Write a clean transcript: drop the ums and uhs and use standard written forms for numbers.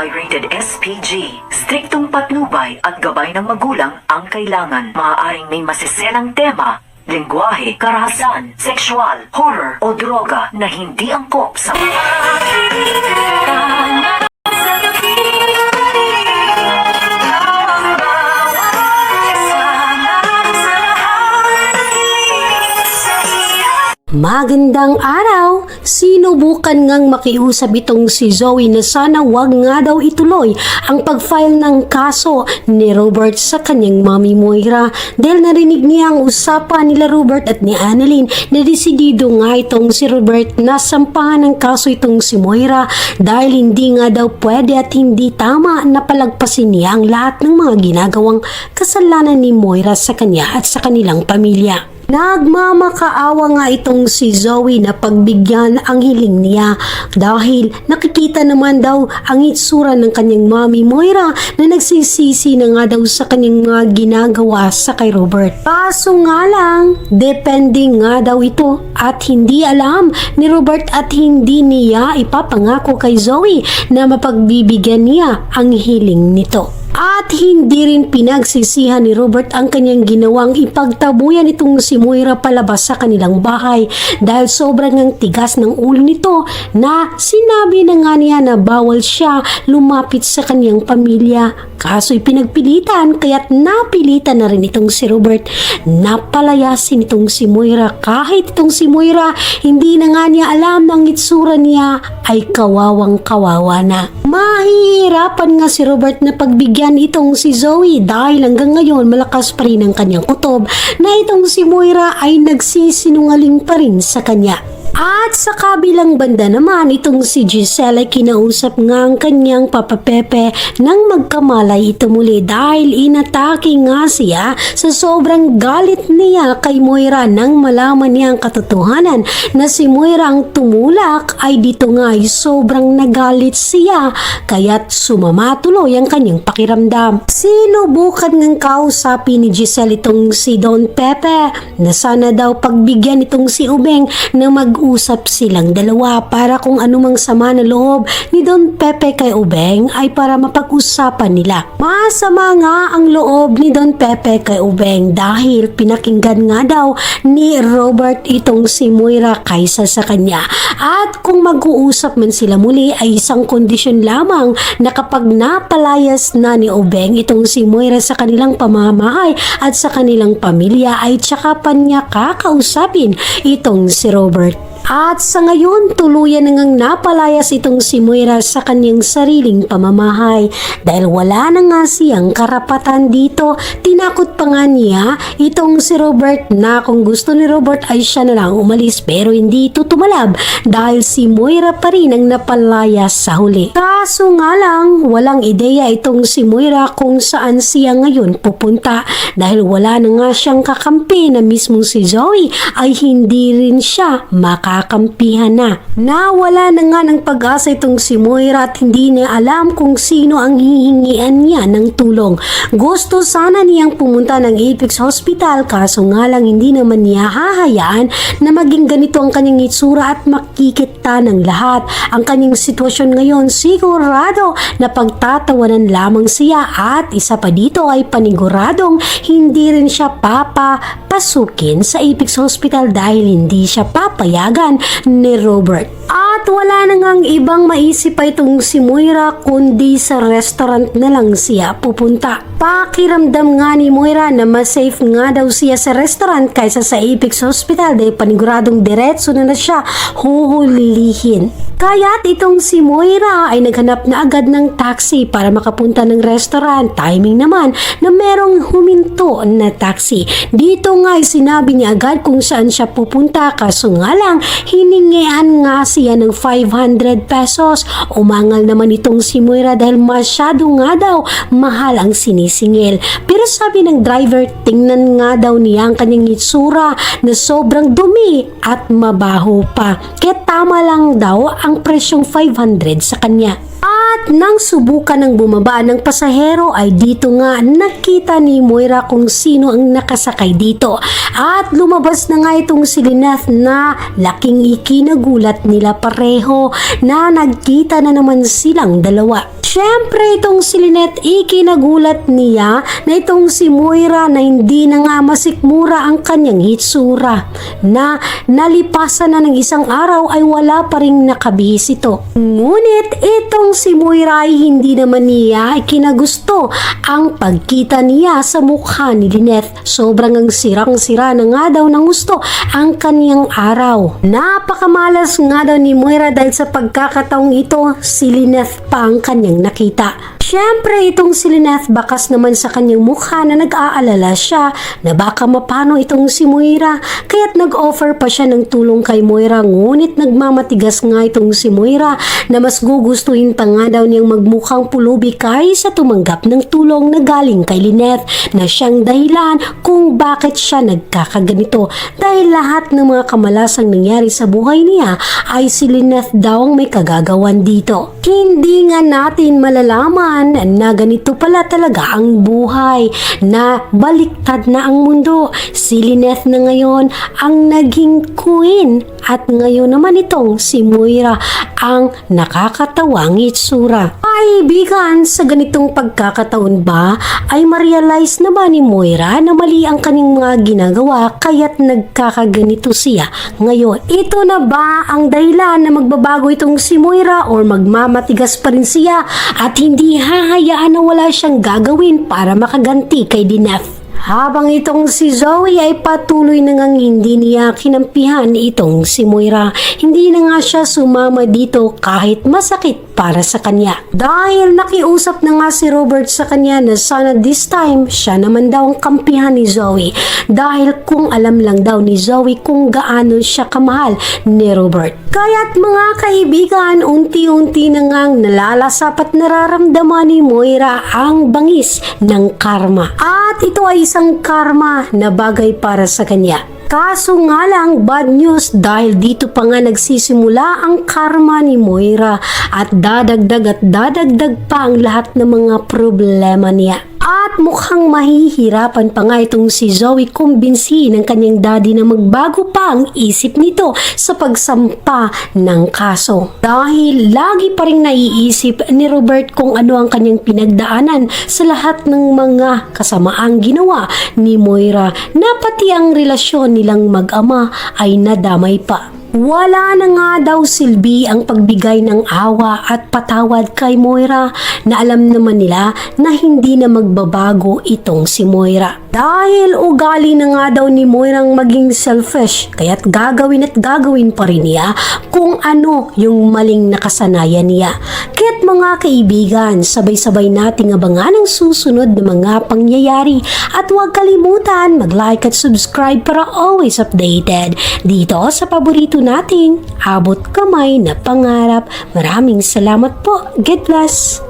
Barangay Rated SPG. Striktong patnubay at gabay ng magulang ang kailangan. Maaaring may masiselang tema, lengguwahe, karahasan, sexual, horror o droga na hindi angkop sa Magandang araw! Sinubukan ngang makiusap itong si Zoe na sana wag nga daw ituloy ang pag-file ng kaso ni Robert sa kanyang mami Moira dahil narinig niya ang usapan nila Robert at ni Annalyn na desidido nga itong si Robert na sampahan ng kaso itong si Moira dahil hindi nga daw pwede at hindi tama na palagpasin niya ang lahat ng mga ginagawang kasalanan ni Moira sa kanya at sa kanilang pamilya. Nagmamakaawa nga itong si Zoe na pagbigyan ang hiling niya dahil nakikita naman daw ang itsura ng kanyang mami Moira na nagsisisi na nga daw sa kanyang mga ginagawa sa kay Robert. Kaso nga lang, depende nga daw ito at hindi alam ni Robert at hindi niya ipapangako kay Zoe na mapagbibigyan niya ang hiling nito. At hindi rin pinagsisihan ni Robert ang kanyang ginawang ipagtabuyan itong si Moira palabas sa kanilang bahay dahil sobrang ang tigas ng ulo nito na sinabi na nga niya na bawal siya lumapit sa kanyang pamilya. Kaso'y pinagpilitan kaya't napilitan na rin itong si Robert na palayasin itong si Moira kahit itong si Moira hindi na nga niya alam na ang itsura niya ay kawawang kawawa na. Mahihirapan nga si Robert na pagbigyan itong si Zoe dahil hanggang ngayon malakas pa rin ang kanyang kutob na itong si Moira ay nagsisinungaling pa rin sa kanya. At sa kabilang banda naman, itong si Giselle ay kinausap nga ang kanyang Papa Pepe nang magkamalay ito muli dahil inatake nga siya sa sobrang galit niya kay Moira nang malaman niya ang katotohanan na si Moira ang tumulak ay dito nga ay sobrang nagalit siya kaya't sumama tuloy ang kanyang pakiramdam. Sinubukan ngang kausapin ni Giselle itong si Don Pepe na sana daw pagbigyan itong si Ubeng na mag-usap silang dalawa para kung anumang sama na loob ni Don Pepe kay Ubeng ay para mapag-usapan nila. Masama nga ang loob ni Don Pepe kay Ubeng dahil pinakinggan nga daw ni Robert itong si Moira kaysa sa kanya. At kung mag-uusap man sila muli ay isang kondisyon lamang na kapag napalayas na ni Ubeng itong si Moira sa kanilang pamamahay at sa kanilang pamilya ay tsaka pa niya kakausapin itong si Robert. At sa ngayon, tuluyan na ngang napalayas itong si Moira sa kanyang sariling pamamahay dahil wala na nga siyang karapatan dito. Tinakot pa nga niya itong si Robert na kung gusto ni Robert ay siya na lang umalis pero hindi ito tumalab dahil si Moira pa rin ang napalayas sa huli. Kaso nga lang, walang ideya itong si Moira kung saan siya ngayon pupunta dahil wala na nga siyang kakampi na mismong si Zoe ay hindi rin siya makakampihan na. Nawala na nga ng pag-asa itong si Moira at hindi niya alam kung sino ang hihingian niya ng tulong. Gusto sana niyang pumunta ng Apex Hospital kaso nga lang hindi naman niya hahayaan na maging ganito ang kanyang itsura at makikita ng lahat. Ang kanyang sitwasyon ngayon sigurado na pagtatawanan lamang siya at isa pa dito ay paniguradong hindi rin siya papapasukin sa Apex Hospital dahil hindi siya papayagan ni Robert. At wala na ngang ibang maisip pa itong si Moira kundi sa restaurant na lang siya pupunta. Pakiramdam nga ni Moira na mas safe nga daw siya sa restaurant kaysa sa Apex Hospital dahil paniguradong diretso na siya huhulihin. Kaya't itong si Moira ay naghanap na agad ng taxi para makapunta ng restaurant. Timing naman na merong huminto na taxi. Dito nga ay sinabi niya agad kung saan siya pupunta kaso nga lang hiningian nga siya ng 500 pesos. Umangal naman itong si Moira dahil masyado nga daw mahal ang sinisingil. Pero sabi ng driver, tingnan nga daw niya ang kanyang itsura na sobrang dumi at mabaho pa. Kaya tama lang daw ang presyong 500 sa kanya. At nang subukan ng bumaba ng pasahero ay dito nga nakita ni Moira kung sino ang nakasakay dito. At lumabas na nga itong si Lynette na laking ikinagulat nila pareho na nagkita na naman silang dalawa. Siyempre itong si Lynette ikinagulat niya na itong si Moira na hindi na nga masikmura ang kanyang hitsura, na nalipasan na ng isang araw ay wala pa ring nakabihis ito. Ngunit itong si Moira ay hindi naman niya ikinagusto ang pagkita niya sa mukha ni Lynette. Sobrang ang sirang-sira na nga daw ng gusto ang kanyang araw. Napakamalas nga daw ni Moira dahil sa pagkakataong ito si Lynette pa ang kanyang nakita. Siyempre itong si Lynette bakas naman sa kanyang mukha na nag-aalala siya na baka mapano itong si Moira, kaya't nag-offer pa siya ng tulong kay Moira. Ngunit nagmamatigas nga itong si Moira na mas gugustuhin pa nga daw niyang magmukhang pulubi kaysa tumanggap ng tulong na galing kay Lynette na siyang dahilan kung bakit siya nagkakaganito. Dahil lahat ng mga kamalasang nangyari sa buhay niya ay si Lynette daw ang may kagagawan dito. Hindi nga natin malalaman na ganito pala talaga ang buhay, na baliktad na ang mundo. Si Lynette na ngayon ang naging queen at ngayon naman itong si Moira ang nakakatawang itsura. Kaibigan, sa ganitong pagkakataon ba ay ma-realize na ba ni Moira na mali ang kanyang mga ginagawa kaya't nagkakaganito siya ngayon? Ito na ba ang dahilan na magbabago itong si Moira or magmamatigas pa rin siya at hindi hahayaan na wala siyang gagawin para makaganti kay Lynette? Habang itong si Zoe ay patuloy na ngang hindi niya kinampihan itong si Moira. Hindi na nga siya sumama dito kahit masakit para sa kanya. Dahil nakiusap na nga si Robert sa kanya na sana this time siya naman daw ang kampihan ni Zoe. Dahil kung alam lang daw ni Zoe kung gaano siya kamahal ni Robert. Kaya't mga kaibigan, unti-unti na ngang nalalasap at nararamdaman ni Moira ang bangis ng karma. At ito ay isang karma na bagay para sa kanya. Kaso nga lang, bad news dahil dito pa nga nagsisimula ang karma ni Moira at dadagdag pa ang lahat ng mga problema niya. At mukhang mahihirapan pa nga itong si Zoe kumbinsihin ng kanyang daddy na magbago pa ang isip nito sa pagsampa ng kaso. Dahil lagi pa rin naiisip ni Robert kung ano ang kanyang pinagdaanan sa lahat ng mga kasamaang ginawa ni Moira na pati ang relasyon nilang mag-ama ay nadamay pa. Wala na nga daw silbi ang pagbigay ng awa at patawad kay Moira na alam naman nila na hindi na magbabago itong si Moira. Dahil ugali na nga daw ni Moira ang maging selfish, kaya't gagawin pa rin niya kung ano yung maling nakasanayan niya. Kaya't mga kaibigan, sabay-sabay nating abangan ang susunod na mga pangyayari at huwag kalimutan mag-like at subscribe para always updated dito sa paborito nating abot kamay na pangarap. Maraming salamat po. God bless.